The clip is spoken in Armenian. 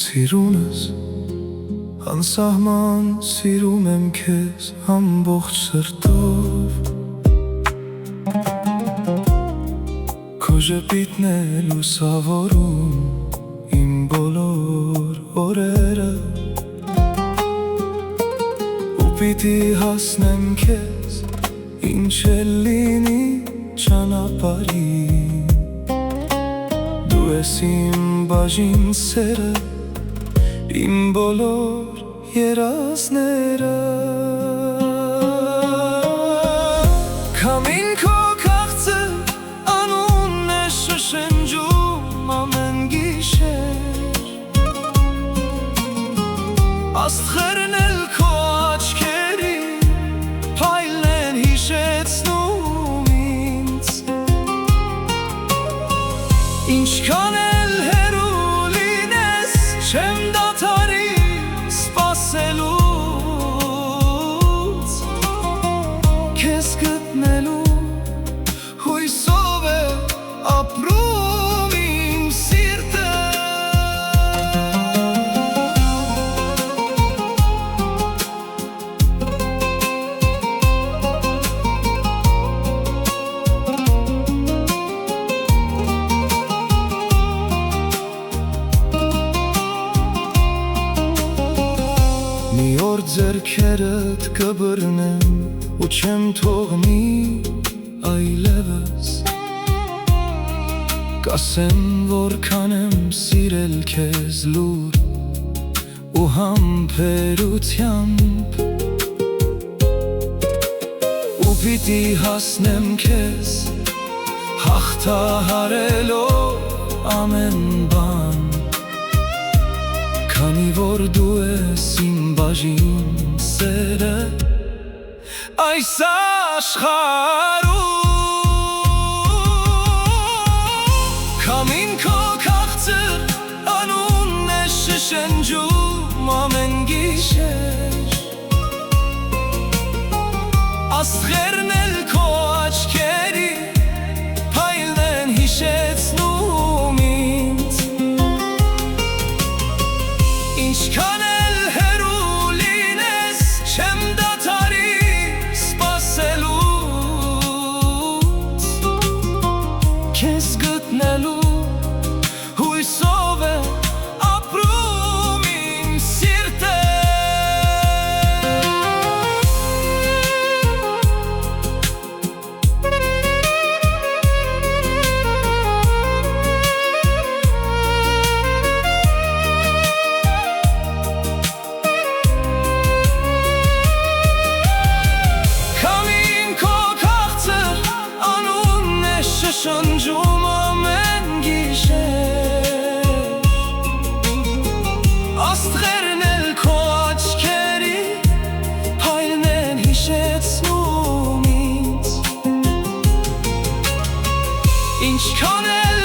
Սիրունս անսահման սիրում եմ քեզ ամբողջ սրտով Քո ժպիտն է լուսավորում իմ բոլոր օրերը Ու պիտի հասնեմ քեզ ինչ էլ լինի ճանապարհին Դու ես իմ բաժին սերը Իմ բոլոր երազները Քամին քո քաղցր անունն է շշնջում ամեն գիշեր Աստղերն էլ քո աչքերի փայլն են հիշեցնում ինձ Ինչքան էլ հեռու լինես չեմ դադարի սպասելուց Քեզ գտնելու հույսով է ապրում իմ սիրտը Մի օր ձեռքերդ կբռնեմ ու չեմ թողնի այլևս Կասեմ որքան եմ սիրել քեզ լուր ու համբերությամբ Ու պիտի հասնեմ քեզ հաղթահարելով ամեն բան Քանի որ դու ես իմ բաժին սերը Այս աշխարհում Քամին քո քաղցր անունն է շշնջում ամեն գիշեր Աստղերն էլ քո աչքերի փայլն են հիշեցնում ինձ Ինչքան էլ հեռու լինես չեմ դադարի սպասելուց Քեզ գտնելու հույսով է ապրում իմ սիրտը Շշնջում ամեն գիշեր Աստղերն էլ քո աչքերի փայլն են հիշեցնում ինձ Ինչքան էլ